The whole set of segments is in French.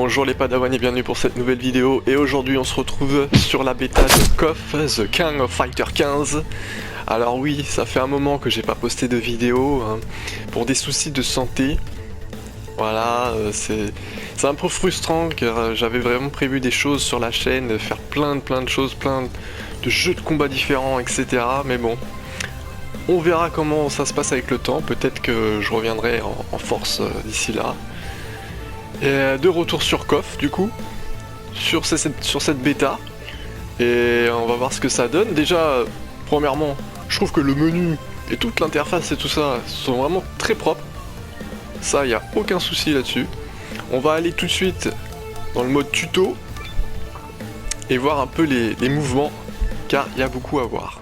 Bonjour les Padawans et bienvenue pour cette nouvelle vidéo. Et aujourd'hui on se retrouve sur la bêta de KOF, The King of Fighter 15. Alors oui, ça fait un moment que j'ai pas posté de vidéo hein, pour des soucis de santé. Voilà, c'est un peu frustrant car j'avais vraiment prévu des choses sur la chaîne, faire plein de choses, plein de jeux de combat différents, etc. Mais bon, on verra comment ça se passe avec le temps. Peut-être que je reviendrai en force d'ici là. Et de retour sur KOF du coup, sur cette bêta. Et on va voir ce que ça donne. Déjà, premièrement, je trouve que le menu et toute l'interface et tout ça sont vraiment très propres. Ça, il n'y a aucun souci là-dessus. On va aller tout de suite dans le mode tuto et voir un peu les mouvements, car il y a beaucoup à voir.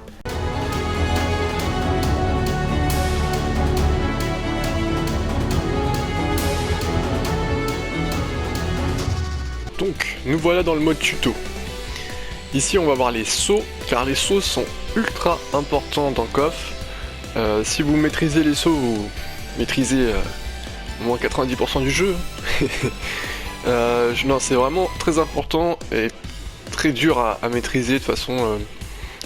Donc, nous voilà dans le mode tuto. Ici, on va voir les sauts, car les sauts sont ultra importants dans KOF. Si vous maîtrisez les sauts, vous maîtrisez au moins 90% du jeu. Non, c'est vraiment très important et très dur à maîtriser. De toute façon,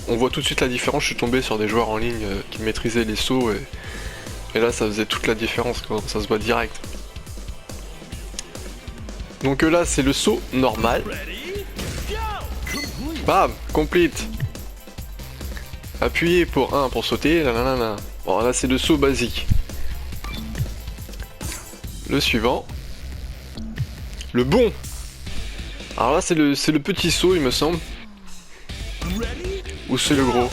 on voit tout de suite la différence. Je suis tombé sur des joueurs en ligne qui maîtrisaient les sauts et là, ça faisait toute la différence quand ça se voit direct. Donc là, c'est le saut normal. Bam, complete. Appuyez pour 1 pour sauter. Nanana. Bon, là, c'est le saut basique. Le suivant. Le bon. Alors là, c'est le petit saut, il me semble. Ou c'est le gros.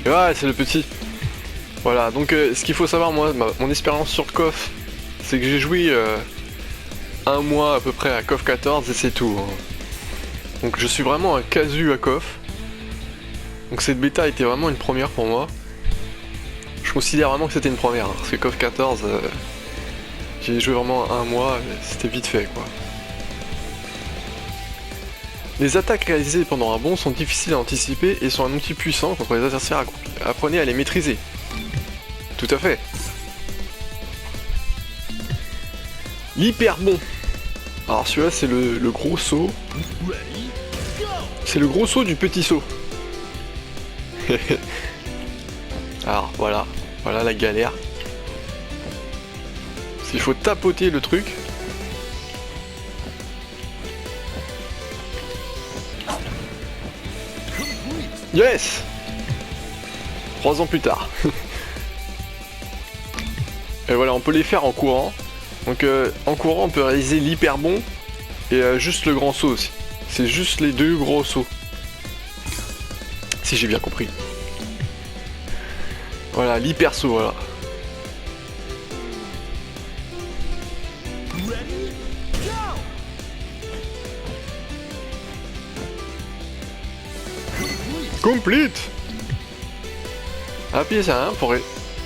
Ouais, c'est le petit. Voilà, donc ce qu'il faut savoir, moi, mon expérience sur KOF, c'est que j'ai joué un mois à peu près à KOF 14 et c'est tout. Hein. Donc je suis vraiment un casu à KOF. Donc cette bêta était vraiment une première pour moi. Je considère vraiment que c'était une première, hein, parce que KOF 14, j'ai joué vraiment un mois, c'était vite fait quoi. Les attaques réalisées pendant un bond sont difficiles à anticiper et sont un outil puissant contre les adversaires. Apprenez à les maîtriser. Tout à fait. L'hyper bon. Alors celui-là c'est le gros saut. C'est le gros saut du petit saut. Alors voilà. Voilà la galère. Il faut tapoter le truc. Yes. 3 ans plus tard. Et voilà, on peut les faire en courant. Donc en courant, on peut réaliser l'hyper bon et juste le grand saut aussi. C'est juste les deux gros sauts. Si j'ai bien compris. Voilà, l'hyper saut, voilà. Complete. Appuyez ça hein, pour...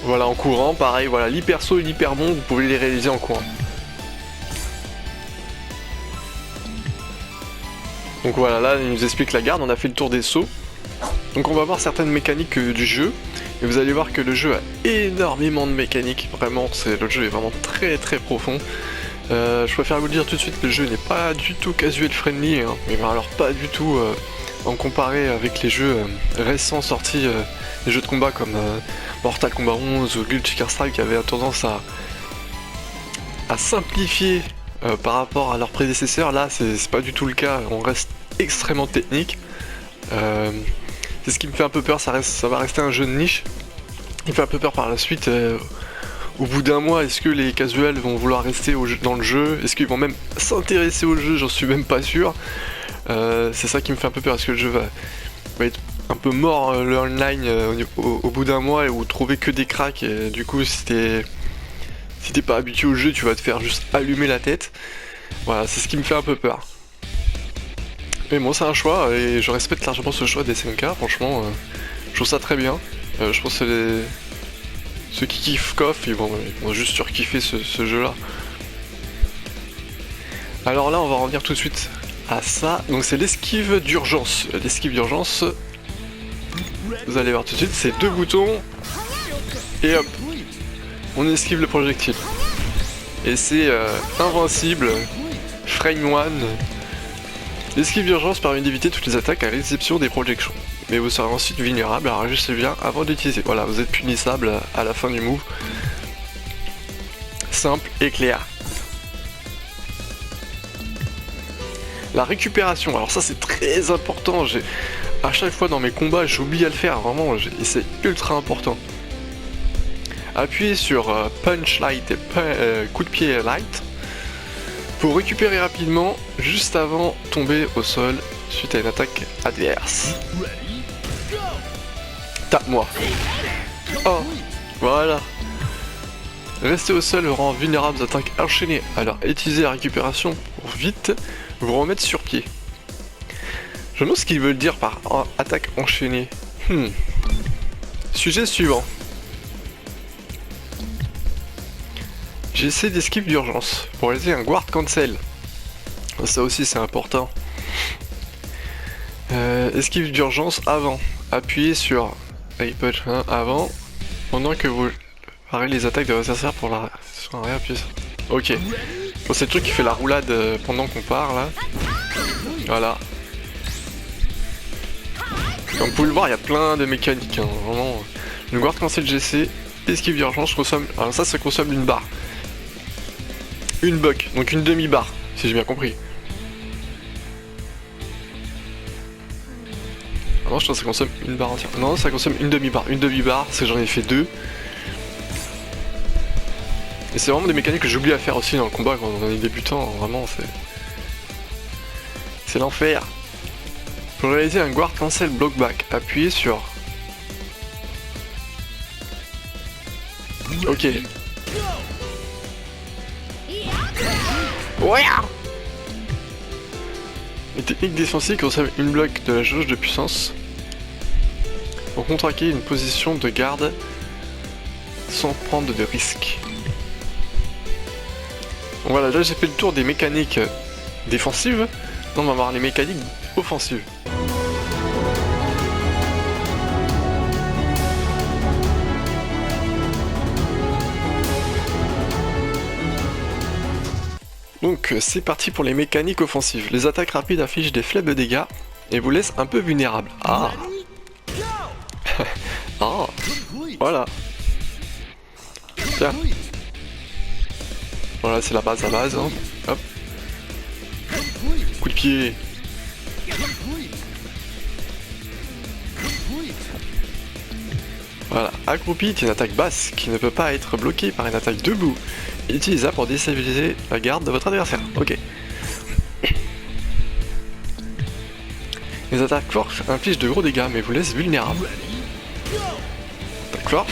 Voilà, en courant, pareil, voilà, l'hyper saut et l'hyper bon, vous pouvez les réaliser en courant. Donc voilà, là, il nous explique la garde, on a fait le tour des sauts. Donc on va voir certaines mécaniques du jeu. Et vous allez voir que le jeu a énormément de mécaniques, vraiment, le jeu est vraiment très profond. Je préfère vous le dire tout de suite, le jeu n'est pas du tout casual friendly, hein, mais alors pas du tout en comparé avec les jeux récents sortis, des jeux de combat comme Mortal Kombat 11 ou Guilty Gear Strive qui avaient tendance à simplifier par rapport à leurs prédécesseurs. Là c'est pas du tout le cas, on reste extrêmement technique. C'est ce qui me fait un peu peur, ça va rester un jeu de niche. Il me fait un peu peur par la suite. Au bout d'un mois, est-ce que les casuals vont vouloir rester dans le jeu? Est-ce qu'ils vont même s'intéresser au jeu? J'en suis même pas sûr. C'est ça qui me fait un peu peur, est-ce que le jeu va être un peu mort le online au bout d'un mois, ou trouver que des cracks, et du coup si t'es pas habitué au jeu, tu vas te faire juste allumer la tête. Voilà, c'est ce qui me fait un peu peur. Mais bon, c'est un choix, et je respecte largement ce choix des SNK, franchement, je trouve ça très bien. Je pense que ceux qui kiffent KOF, ils vont juste surkiffer ce jeu-là. Alors là, on va revenir tout de suite à ça. Donc c'est l'esquive d'urgence. L'esquive d'urgence, vous allez voir tout de suite, c'est 2 boutons, et hop, on esquive le projectile. Et c'est invincible. Frame 1. L'esquive d'urgence permet d'éviter toutes les attaques à réception des projections. Mais vous serez ensuite vulnérable, alors ajustez bien avant d'utiliser. Voilà, vous êtes punissable à la fin du move. Simple et clair. La récupération, alors ça c'est très important. À chaque fois dans mes combats, j'oublie à le faire, vraiment, et c'est ultra important. Appuyez sur Punch Light et coup de pied Light pour récupérer rapidement juste avant de tomber au sol suite à une attaque adverse. Tape-moi. Oh, voilà. Restez au sol rend vulnérable aux attaques enchaînées. Alors utilisez la récupération pour vite vous remettre sur pied. Je me demande ce qu'ils veulent dire par attaque enchaînée. Sujet suivant. J'essaie d'esquive d'urgence pour réaliser un guard cancel. Ça aussi c'est important. Esquive d'urgence avant. Appuyez sur punch avant pendant que vous parez les attaques de vos adversaires pour la réappuyer. Ok. Bon, c'est le truc qui fait la roulade pendant qu'on part là. Voilà. Comme vous pouvez le voir, il y a plein de mécaniques. Hein. Vraiment. Le guard cancel GC, esquive d'urgence consomme. Alors ça consomme une barre. Une buck, donc une demi-barre, si j'ai bien compris. Ah non, je pense que ça consomme une barre entière. Non, ça consomme une demi-barre. Une demi-barre, c'est j'en ai fait 2. Et c'est vraiment des mécaniques que j'oublie à faire aussi dans le combat quand on est débutant. Vraiment, c'est l'enfer. Pour réaliser un guard cancel blockback, appuyez sur... Ok. Ouais. Les techniques défensives consomment une bloc de la jauge de puissance pour contraquer une position de garde sans prendre de risques. Bon, voilà, là j'ai fait le tour des mécaniques défensives. On va voir les mécaniques offensives. Donc c'est parti pour les mécaniques offensives. Les attaques rapides affichent des faibles dégâts et vous laissent un peu vulnérable. Ah. Ah. Voilà. Tiens. Voilà, c'est la base à base. Hein. Hop. Coup de pied. Voilà. Accroupi est une attaque basse qui ne peut pas être bloquée par une attaque debout. Utilisable pour déstabiliser la garde de votre adversaire. Ok. Les attaques fortes infligent de gros dégâts mais vous laissent vulnérable. Attaque forte.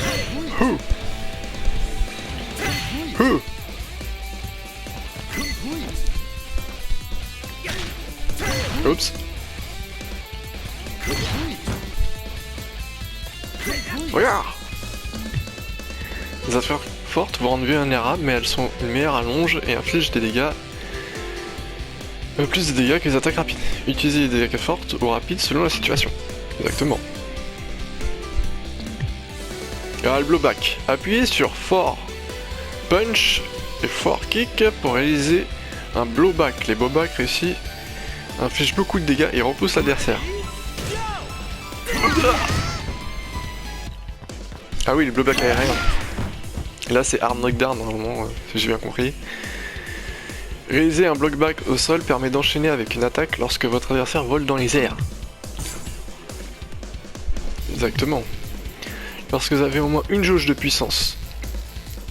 Oups. Regarde. Les attaques fortes vous rendent vulnérables, mais elles sont une meilleure allonge et infligent des dégâts. Plus de dégâts que les attaques rapides. Utilisez les dégâts fortes ou rapides selon la situation. Exactement. Alors, le blowback. Appuyez sur fort punch et fort kick pour réaliser un blowback. Les blowbacks réussis infligent beaucoup de dégâts et repoussent l'adversaire. Ah oui, le blowback aérien. Là c'est hard knockdown normalement, si j'ai bien compris. Réaliser un blockback au sol permet d'enchaîner avec une attaque lorsque votre adversaire vole dans les airs. Exactement. Lorsque vous avez au moins une jauge de puissance.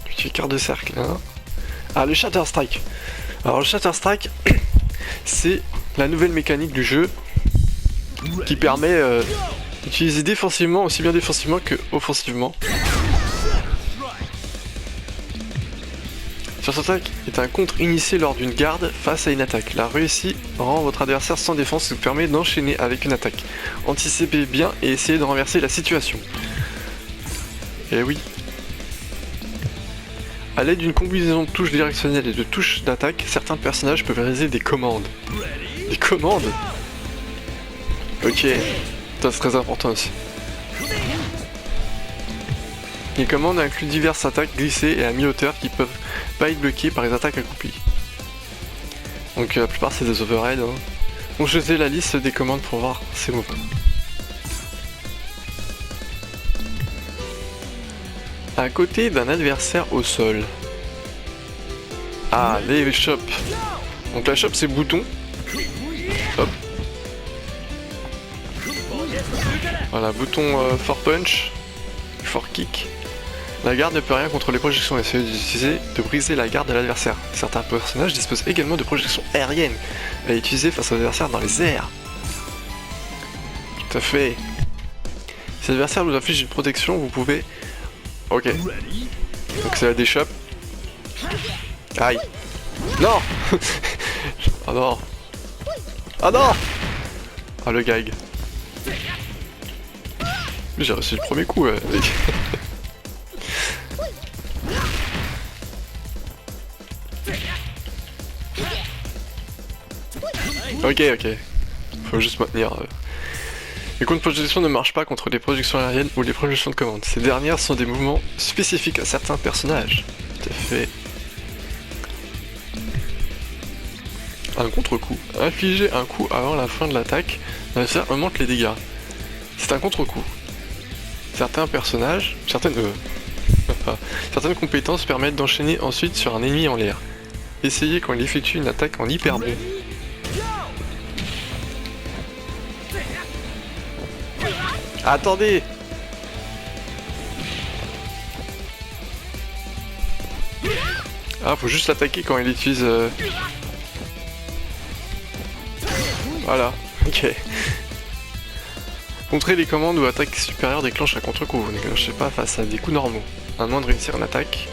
Petit quart de cercle. Hein. Ah, le Shatter Strike. Alors le Shatter Strike, c'est la nouvelle mécanique du jeu qui permet d'utiliser défensivement, aussi bien défensivement que offensivement. Cette attaque est un contre initié lors d'une garde face à une attaque. La réussite rend votre adversaire sans défense et vous permet d'enchaîner avec une attaque. Anticipez bien et essayez de renverser la situation. Et oui. A l'aide d'une combinaison de touches directionnelles et de touches d'attaque, certains personnages peuvent réaliser des commandes. Des commandes? Ok. Ça c'est très important aussi. Les commandes incluent diverses attaques glissées et à mi-hauteur qui peuvent pas être bloquées par les attaques accomplies. Donc la plupart c'est des overheads. Hein. Donc je faisais la liste des commandes pour voir ces mouvements. À côté d'un adversaire au sol. Ah, les chops. Donc la chop c'est bouton. Hop. Voilà, bouton for punch, for kick. La garde ne peut rien contre les projections, essayez d'utiliser de briser la garde de l'adversaire. Certains personnages disposent également de projections aériennes à utiliser face aux adversaires dans les airs. Tout à fait. Si l'adversaire vous affiche une protection, vous pouvez... Ok. Donc c'est la déchoppe. Aïe. Non. Ah non. Ah non. Ah le gag. J'ai reçu le premier coup. Ok. Faut juste maintenir. Les coups de projection ne marchent pas contre les projections aériennes ou les projections de commande. Ces dernières sont des mouvements spécifiques à certains personnages. Tout à fait. Un contre-coup. Infliger un coup avant la fin de l'attaque, l'adversaire augmente les dégâts. C'est un contre-coup. Certains personnages, certaines compétences permettent d'enchaîner ensuite sur un ennemi en l'air. Essayez quand il effectue une attaque en hyper bond. Attendez! Ah, faut juste l'attaquer quand il utilise... Voilà, ok. Contrer les commandes ou attaques supérieures déclenche un contre-coup. Vous n'éclenchez pas face à des coups normaux. À moins de réussir une attaque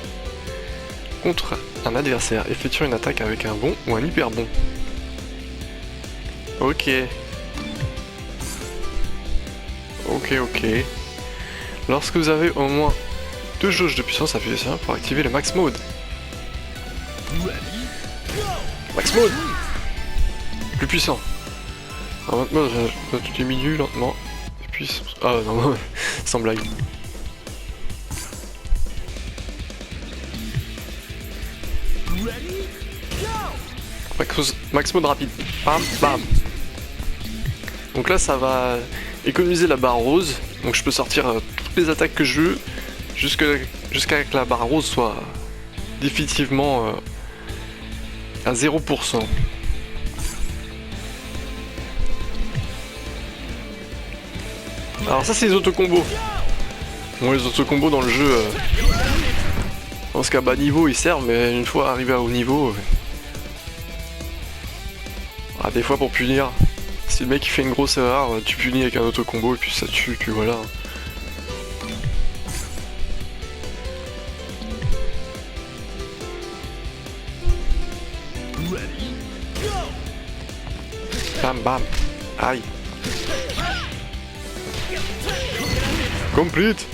contre un adversaire, effectuant une attaque avec un bond ou un hyper bond. Ok. Ok. Lorsque vous avez au moins 2 jauges de puissance, appuyez sur 1 pour activer le max mode. Max mode. Plus puissant. Alors maintenant, je diminue lentement. Et puis... Ah non, sans blague. Max mode rapide. Bam, bam. Donc là, ça va économiser la barre rose. Donc je peux sortir toutes les attaques que je veux jusqu'à que la barre rose soit définitivement à 0%. Alors ça c'est les autocombos. Bon, les autocombos dans le jeu, je pense qu'à bas niveau ils servent, mais une fois arrivé à haut niveau, des fois pour punir, si le mec il fait une grosse erreur, tu punis avec un autocombo et puis ça tue, puis voilà. Bam bam, aïe. Complete.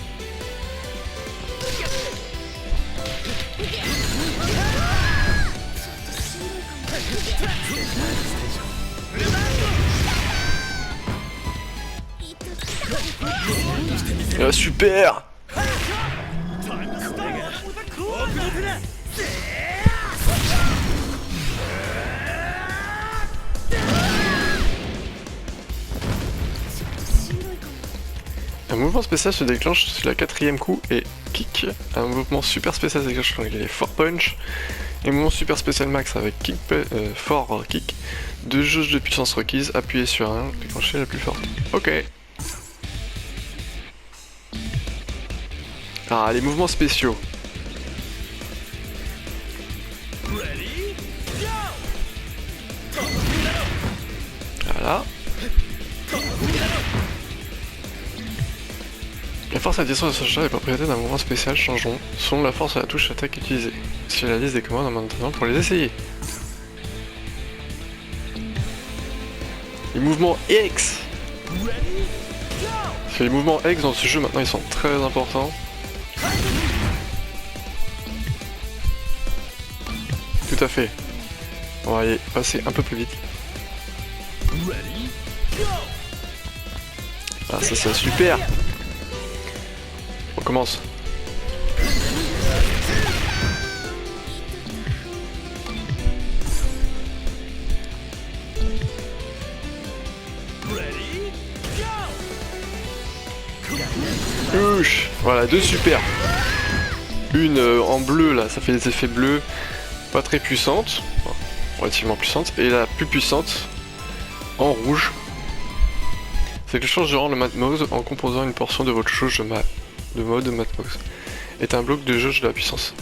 Ah, super. Un mouvement spécial se déclenche sur la 4ème coup et kick. Un mouvement super spécial se déclenche quand il est fort punch. Et un mouvement super spécial max avec kick, fort kick. 2 jauges de puissance requises, appuyez sur un, déclenchez la plus forte. Ok. Ah, les mouvements spéciaux. Voilà. La force à distance de ce chat et les propriétés d'un mouvement spécial changeront selon la force de la touche attaque utilisée. Si la liste des commandes maintenant pour les essayer. Les mouvements X. Parce que les mouvements X dans ce jeu maintenant ils sont très importants. Tout à fait. On va y passer un peu plus vite. Ah ça c'est super. On commence. Voilà, deux super. Une en bleu là, ça fait des effets bleus, pas très puissante, enfin, relativement puissante, et la plus puissante en rouge. C'est que je change de rang le Matmos en composant une portion de votre jauge de mode Matmos. Est un bloc de jauge de la puissance.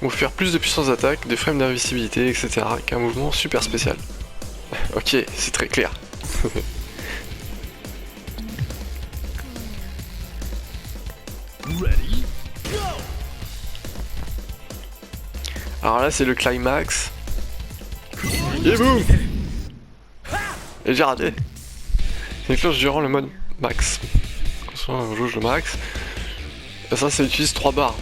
Vous faire plus de puissance d'attaque, des frames d'invisibilité, etc. qu'un mouvement super spécial. Ok, c'est très clair. Alors là c'est le climax. Et boum. Et j'ai raté. Déclenche durant le mode max. On joue le max. Et ça utilise 3 barres.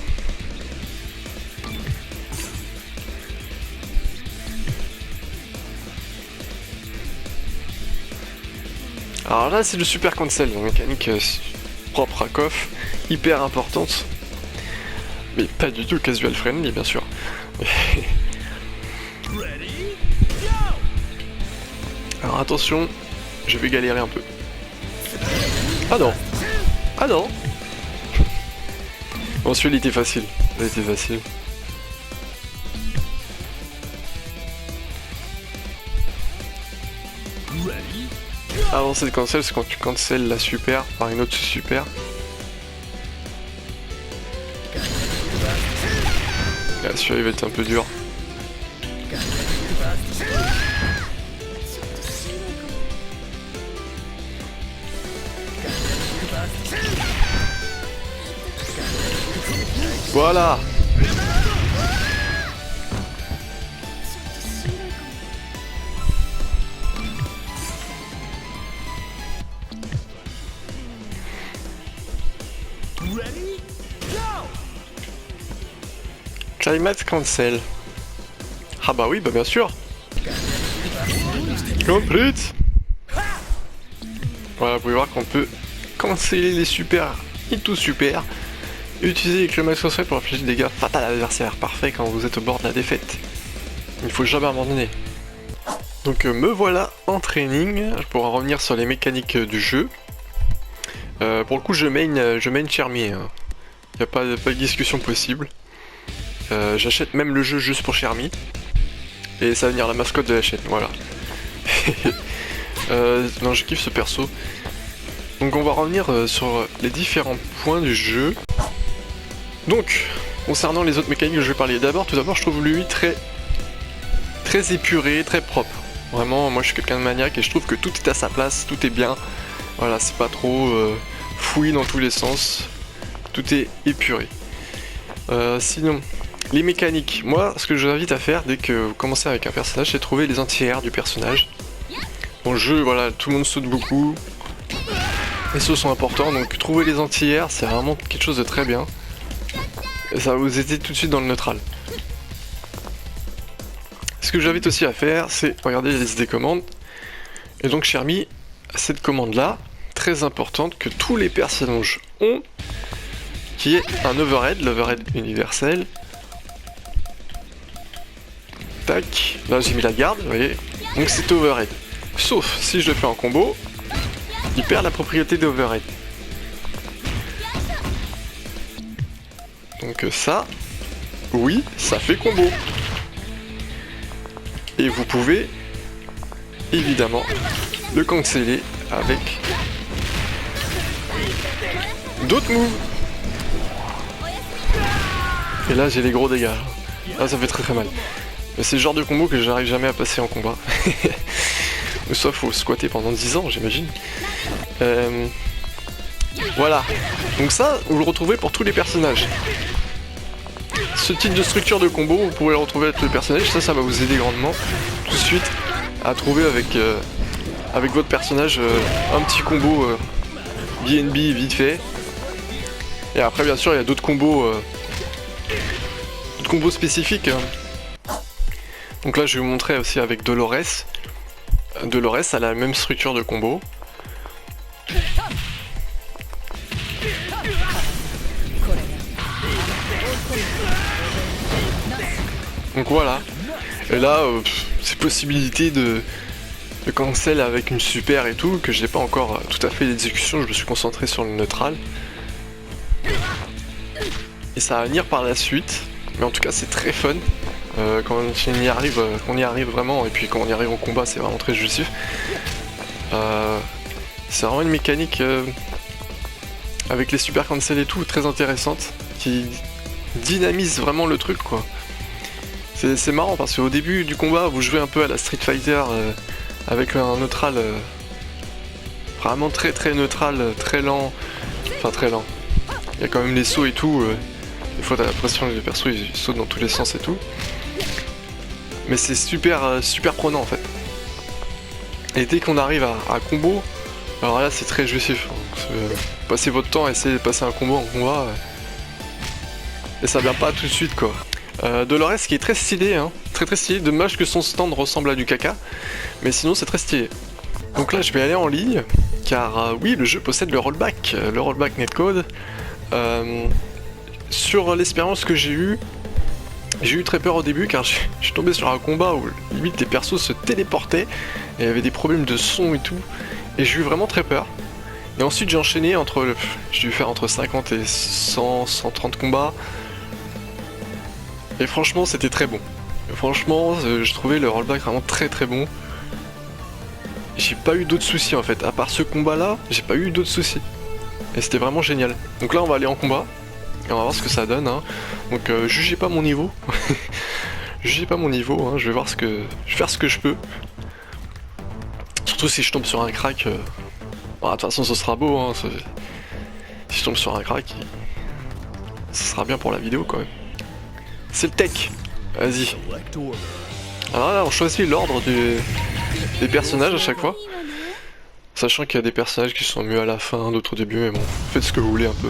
Alors là c'est le super cancel, une mécanique propre à KOF, hyper importante. Mais pas du tout casual friendly bien sûr. Alors attention, je vais galérer un peu. Ah non. Ah non. Bon celui-là il était facile. Il était facile. Avancer de cancel, c'est quand tu cancel la super par une autre super. Là, celui-là il va être un peu dur. Voilà. Climax cancel. Ah bah oui, bah bien sûr. Complete. Voilà, vous pouvez voir qu'on peut canceller les super et tout super. Utilisez les climax cancel pour infliger des dégâts fatals à l'adversaire. Parfait quand vous êtes au bord de la défaite. Il faut jamais abandonner. Donc me voilà en training pour en revenir sur les mécaniques du jeu. Pour le coup je main Chermi. Il n'y a pas de discussion possible. J'achète même le jeu juste pour Chermi. Et ça va venir la mascotte de la chaîne, voilà. Non, je kiffe ce perso. Donc on va revenir sur les différents points du jeu. Donc, concernant les autres mécaniques que je vais parler. Tout d'abord, je trouve lui très épuré, très propre. Vraiment, moi je suis quelqu'un de maniaque et je trouve que tout est à sa place, tout est bien. Voilà, c'est pas trop fouillis dans tous les sens. Tout est épuré. Sinon, les mécaniques. Moi, ce que je vous invite à faire dès que vous commencez avec un personnage, c'est trouver les anti-air du personnage. Dans le jeu, voilà, tout le monde saute beaucoup. Les sauts sont importants, donc trouver les anti-air, c'est vraiment quelque chose de très bien. Et ça va vous aider tout de suite dans le neutral. Ce que j'invite aussi à faire, c'est regarder les listes des commandes. Et donc Chermi a cette commande-là, très importante, que tous les personnages ont, qui est un overhead, l'overhead universel. Tac, là j'ai mis la garde, vous voyez. Donc c'est overhead. Sauf si je le fais en combo, il perd la propriété d'overhead. Donc ça, oui, ça fait combo. Et vous pouvez évidemment le canceller avec d'autres moves. Et là j'ai les gros dégâts. Ah ça fait très mal. Mais c'est le genre de combo que j'arrive jamais à passer en combat. Mais ça faut squatter pendant 10 ans j'imagine. Voilà. Donc ça vous le retrouvez pour tous les personnages. Ce type de structure de combo vous pouvez le retrouver avec tous les personnages. Ça va vous aider grandement tout de suite à trouver avec votre personnage un petit combo BNB vite fait. Et après bien sûr il y a d'autres combos spécifiques. Donc là je vais vous montrer aussi avec Dolores. Dolores elle a la même structure de combo. Donc voilà. Et là, c'est possibilité de cancel avec une super et tout, que j'ai pas encore tout à fait l'exécution, je me suis concentré sur le neutral. Et ça va venir par la suite, mais en tout cas c'est très fun. Quand on y arrive vraiment, et puis quand on y arrive au combat, c'est vraiment très jouissif. C'est vraiment une mécanique avec les super cancel et tout, très intéressante, qui dynamise vraiment le truc quoi. C'est marrant parce qu'au début du combat, vous jouez un peu à la Street Fighter avec un neutral vraiment très neutral, très lent, enfin très lent. Il y a quand même les sauts et tout, des fois t'as l'impression que les persos ils sautent dans tous les sens et tout. Mais c'est super prenant en fait. Et dès qu'on arrive à combo, alors là c'est très jouissif. Passez votre temps à essayer de passer un combo en combat. Et ça vient pas tout de suite quoi. Dolores qui est très stylé, hein. Très stylé, dommage que son stand ressemble à du caca, mais sinon c'est très stylé. Donc là je vais aller en ligne, car oui le jeu possède le rollback netcode. Sur l'expérience que j'ai eu très peur au début car je suis tombé sur un combat où limite les persos se téléportaient, et il y avait des problèmes de son et tout, et j'ai eu vraiment très peur. Et ensuite j'ai enchaîné j'ai dû faire entre 50 et 100, 130 combats. Et franchement c'était très bon. Franchement je trouvais le rollback vraiment très bon. J'ai pas eu d'autres soucis en fait. À part ce combat là, j'ai pas eu d'autres soucis. Et c'était vraiment génial. Donc là on va aller en combat. Et on va voir ce que ça donne. Hein. Donc jugez pas mon niveau. Jugez pas mon niveau. Hein. Je vais voir je vais faire ce que je peux. Surtout si je tombe sur un crack. Bon, de toute façon ce sera beau. Hein. Si je tombe sur un crack, ce sera bien pour la vidéo quand même. C'est le tech. Vas-y. Alors là on choisit l'ordre des personnages à chaque fois. Sachant qu'il y a des personnages qui sont mieux à la fin, d'autres au début, mais bon, faites ce que vous voulez un peu.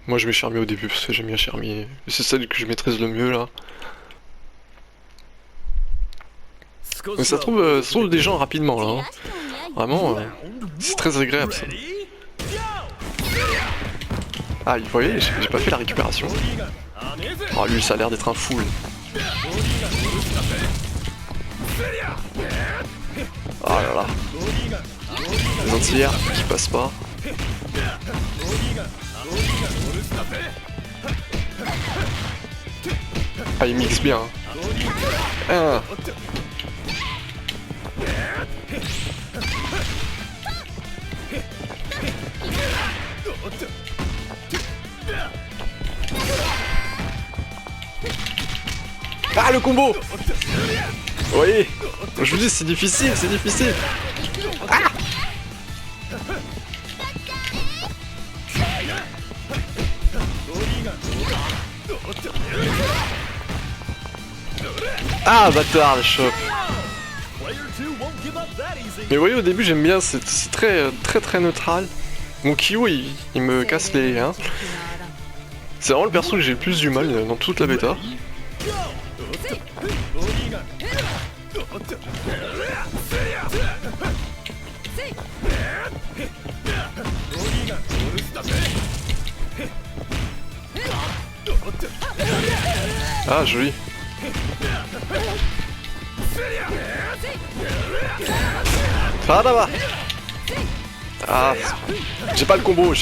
Moi je mets Charmy au début parce que j'aime bien Charmy. C'est celle que je maîtrise le mieux là. Mais ça trouve des gens rapidement là. Hein. Vraiment, c'est très agréable ça. Ah, vous voyez, j'ai pas fait la récupération. Oh lui ça a l'air d'être un fou. Oh là là. Les entières qui passent pas. Ah il mixe bien. Hein. Ah le combo. Vous voyez, je vous dis c'est difficile, Ah ah bâtard, les chope. Mais vous voyez au début j'aime bien, c'est très neutral. Mon Kyo il me casse les... Hein. C'est vraiment le perso que j'ai le plus du mal dans toute la bêta. Ah joli. Ah là-bas. Ah, j'ai pas le combo,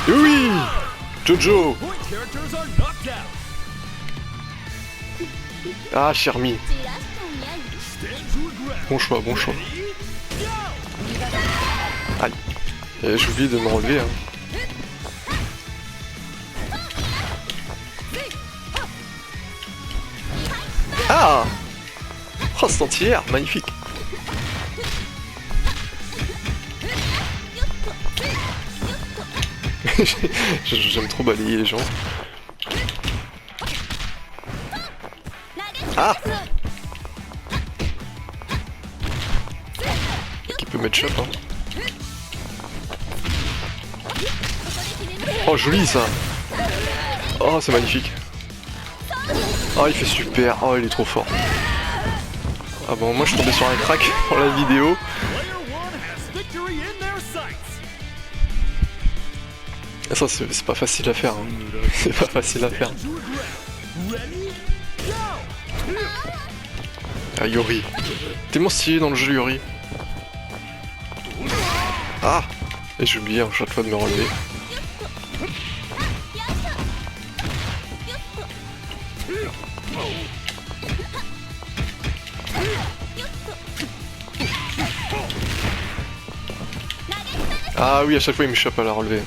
Oui, Jojo. Ah, Charmy. Bon choix. Aïe. J'ai oublié de me relever. Hein. Ah. Oh, cet entière, magnifique. J'aime trop balayer les gens. Ah. Qui peut mettre chop, hein. Oh joli ça. Oh c'est magnifique. Oh il fait super. Oh il est trop fort. Ah bon moi je suis tombé sur un crack pour la vidéo. Et ça c'est pas facile à faire, hein. C'est pas facile à faire. Ah Yori. Tellement stylé dans le jeu Yori. Ah. Et j'ai oublié à chaque fois de me relever. Ah oui, à chaque fois il me chope à la relever.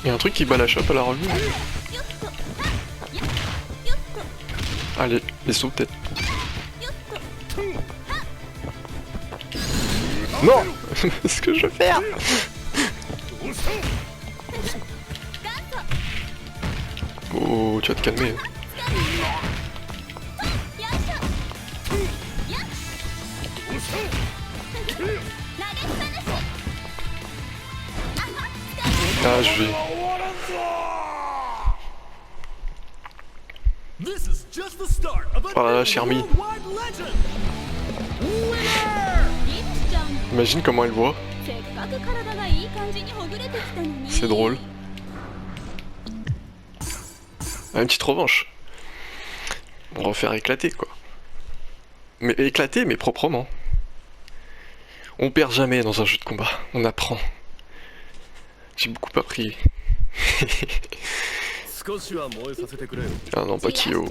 Il y a un truc qui bat la chope à la relever. Allez, les sauts peut-être. Non. Qu'est-ce que je veux faire? Oh, tu vas te calmer. Ah, je vais. Oh là là, Shermie. Imagine comment elle voit. C'est drôle. Ah, une petite revanche. On va faire éclater quoi. Mais éclater mais proprement. On perd jamais dans un jeu de combat, on apprend. J'ai beaucoup appris. Ah non, pas Kyo.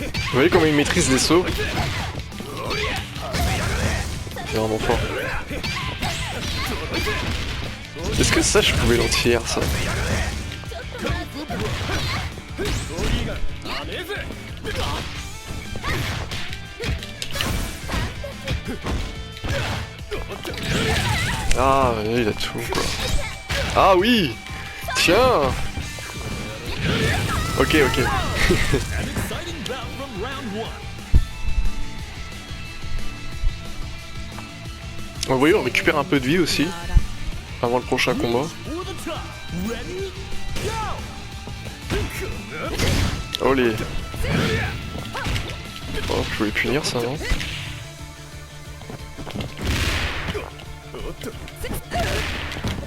Vous voyez comment il maîtrise les sauts? C'est vraiment fort. Est-ce que ça je pouvais l'anti-air ça? Ah, il a tout quoi. Ah oui. Tiens. Ok, ok. Vous voyez, on récupère un peu de vie aussi. Avant le prochain combat. Olé. Oh, je voulais punir ça, non?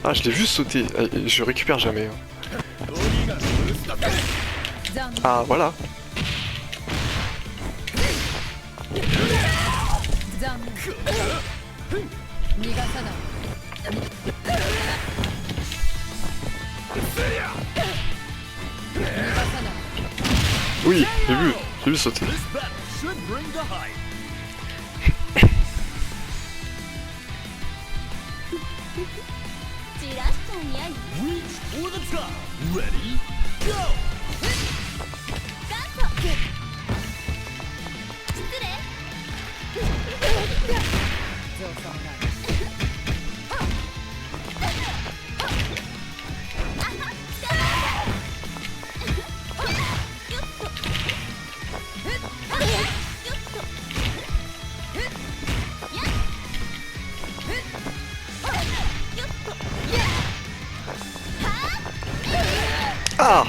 Ah, je l'ai vu sauter. Je récupère jamais. Hein. Ah, voilà. Oui, j'ai vu sauter. Ah!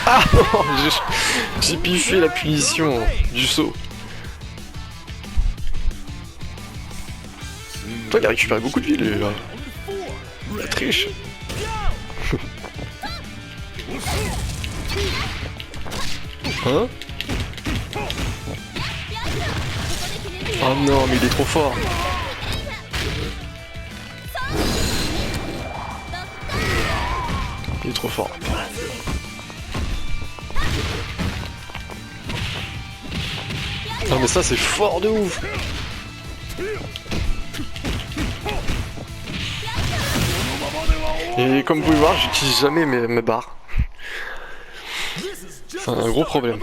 Ah non, j'ai piffé la punition du saut. Toi, il a récupéré beaucoup de vie, lui, là. La triche. Hein? Oh non, mais il est trop fort. Il est trop fort. Non mais ça c'est fort de ouf. Et comme vous pouvez voir, j'utilise jamais mes barres. C'est un gros problème.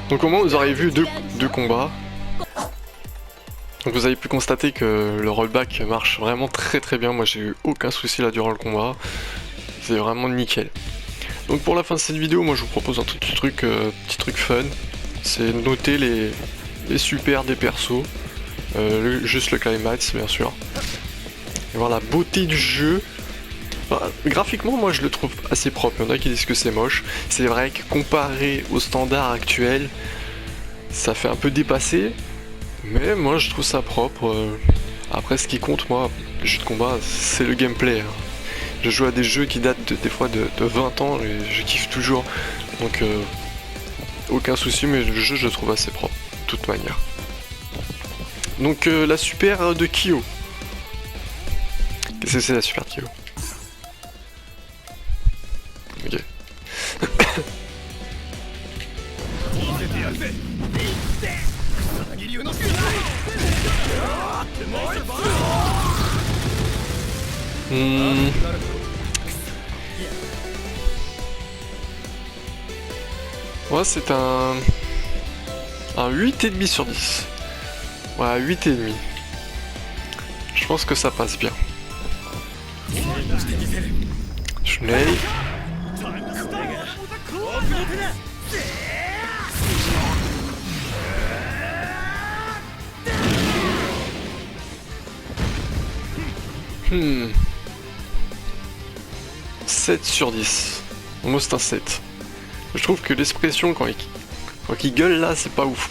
Donc au moins vous aurez vu deux combats. Donc vous avez pu constater que le rollback marche vraiment très très bien, moi j'ai eu aucun souci là durant le combat, c'est vraiment nickel. Donc pour la fin de cette vidéo, moi je vous propose un petit truc fun, c'est noter les super des persos, juste le climax bien sûr. Et voir la beauté du jeu. Enfin, graphiquement, moi je le trouve assez propre. Il y en a qui disent que c'est moche. C'est vrai que comparé au standard actuel, ça fait un peu dépassé. Mais moi je trouve ça propre. Après, ce qui compte, moi, les jeux de combat, c'est le gameplay. Je joue à des jeux qui datent des fois de 20 ans et je kiffe toujours. Donc, aucun souci, mais le jeu je le trouve assez propre, de toute manière. Donc, la super de Kyo. Qu'est-ce que c'est la super Kyo? Ok. Ouais, c'est un 8,5 sur 10. Ouais, 8,5. Je pense que ça passe bien. Schnell. Hmm. 7 sur 10. Moi c'est un 7. Je trouve que l'expression quand il gueule là, c'est pas ouf.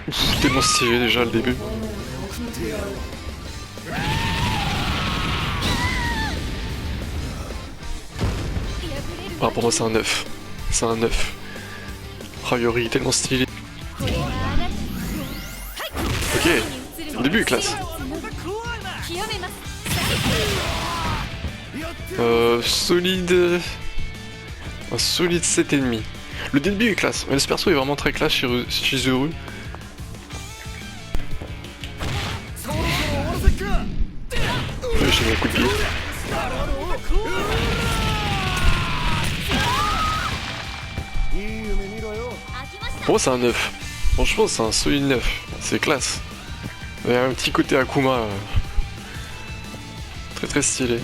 Ouf, tellement stylé déjà le début. Ah, pour moi c'est un 9. C'est un 9. Rayori tellement stylé. Ok, le début est classe. Solide. Un solide 7,5. Le début est classe, mais ce perso est vraiment très classe chez Chizuru. J'ai mis un coup de pied. Pour moi c'est un 9. Franchement c'est un solide 9. C'est classe. Il y a un petit côté Akuma. Très très stylé.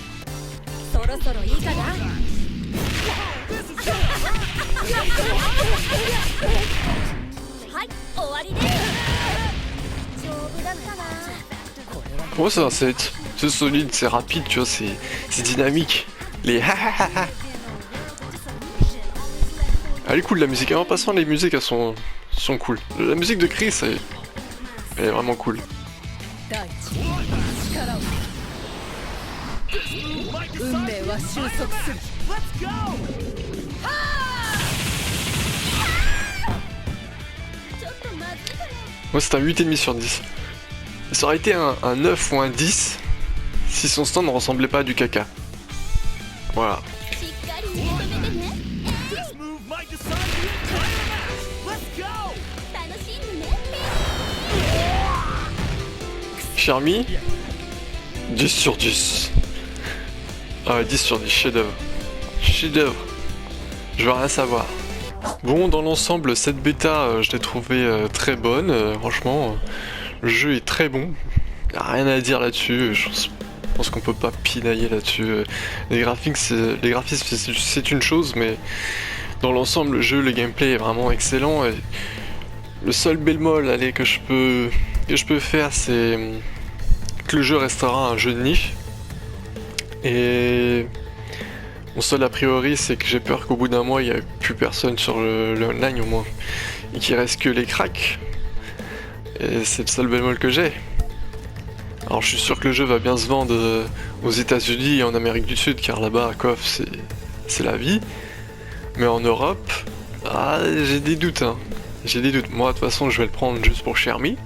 Pour moi c'est un 7. C'est solide, c'est rapide, tu vois, c'est dynamique. Les ha ha ha ha. Elle est cool la musique, en passant les musiques elles sont cool. La musique de Chris elle est vraiment cool. Moi c'est un 8,5 sur 10. Ça aurait été un 9 ou un 10 si son stand ne ressemblait pas à du caca. Voilà. Chermi 10 sur 10. Ah 10 sur 10, chef-d'œuvre. Chef-d'œuvre. Je veux rien savoir. Bon, dans l'ensemble, cette bêta, je l'ai trouvée très bonne. Franchement, le jeu est très bon. Y a rien à dire là-dessus. Je pense qu'on peut pas pinailler là-dessus. Les graphismes, c'est une chose, mais dans l'ensemble, le jeu, le gameplay est vraiment excellent. Et le seul bémol, allez, que je peux faire, c'est que le jeu restera un jeu de niche. Et mon seul a priori, c'est que j'ai peur qu'au bout d'un mois, il n'y a plus personne sur le online au moins. Et qu'il reste que les cracks. Et c'est le seul bémol que j'ai. Alors je suis sûr que le jeu va bien se vendre aux États-Unis et en Amérique du Sud, car là-bas, KOF, c'est la vie. Mais en Europe, j'ai des doutes. Hein. J'ai des doutes. Moi, de toute façon, je vais le prendre juste pour Chermi.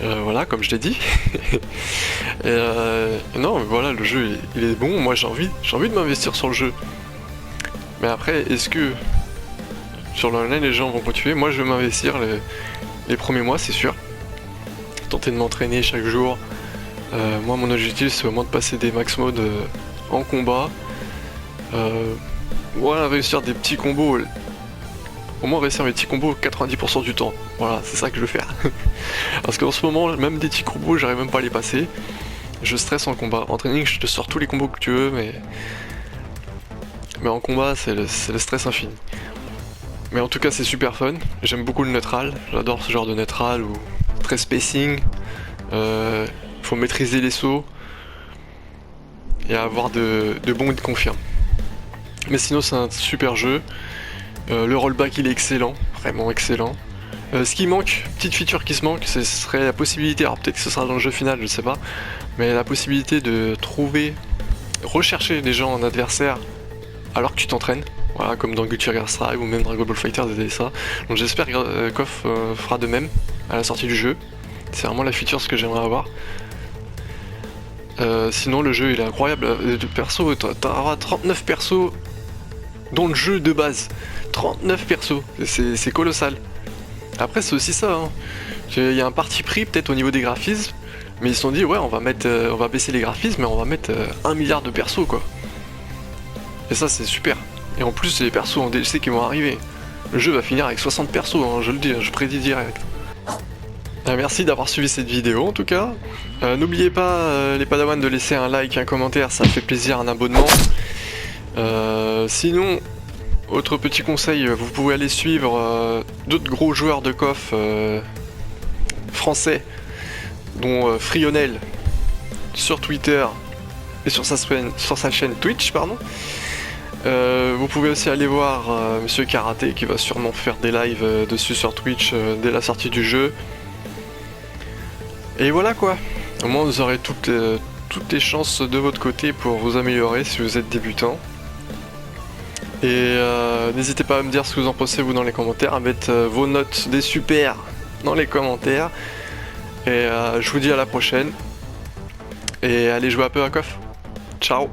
Voilà, comme je l'ai dit. Non, mais voilà, le jeu, il est bon. Moi, j'ai envie de m'investir sur le jeu. Mais après, est-ce que sur l'online, les gens vont continuer? Moi, je vais m'investir les premiers mois, c'est sûr. Tenter de m'entraîner chaque jour. Moi, mon objectif, c'est vraiment de passer des max modes en combat. Voilà, réussir des petits combos. Au moins réussir mes petits combos 90% du temps. Voilà. Voilà, c'est ça que je veux faire. Parce qu'en ce moment, même des petits combos, j'arrive même pas à les passer. Je stresse en combat. En training, je te sors tous les combos que tu veux, mais en combat, c'est le stress infini. Mais en tout cas, c'est super fun. J'aime beaucoup le neutral. J'adore ce genre de neutral ou très spacing. Faut maîtriser les sauts et avoir de bons hits confirmes. Mais sinon, c'est un super jeu. Le rollback, il est excellent, vraiment excellent. Ce qui manque, petite feature qui se manque, ce serait la possibilité, alors peut-être que ce sera dans le jeu final, je sais pas, mais la possibilité de rechercher des gens en adversaire alors que tu t'entraînes, voilà, comme dans Guilty Gear Strive ou même Dragon Ball FighterZ et ça. Donc j'espère que KOF fera de même à la sortie du jeu. C'est vraiment la feature ce que j'aimerais avoir. Sinon le jeu il est incroyable, de perso, t'auras 39 persos dans le jeu de base. 39 persos, c'est colossal. Après c'est aussi ça, hein. Il y a un parti pris peut-être au niveau des graphismes, mais ils se sont dit ouais on va baisser les graphismes mais on va mettre 1 milliard de persos quoi. Et ça c'est super. Et en plus c'est les persos en DLC qui vont arriver. Le jeu va finir avec 60 persos, hein, je le dis, je prédis direct. Merci d'avoir suivi cette vidéo en tout cas. N'oubliez pas les padawans de laisser un like, un commentaire, ça fait plaisir, un abonnement. Sinon, autre petit conseil, vous pouvez aller suivre d'autres gros joueurs de KOF français, dont Frionel sur Twitter et sur sa chaîne Twitch, pardon. Vous pouvez aussi aller voir Monsieur Karaté qui va sûrement faire des lives dessus sur Twitch dès la sortie du jeu. Et voilà quoi, au moins vous aurez toutes les chances de votre côté pour vous améliorer si vous êtes débutant. Et n'hésitez pas à me dire ce que vous en pensez vous dans les commentaires, à mettre vos notes des super dans les commentaires. Et je vous dis à la prochaine. Et allez jouer un peu à KOF. Ciao.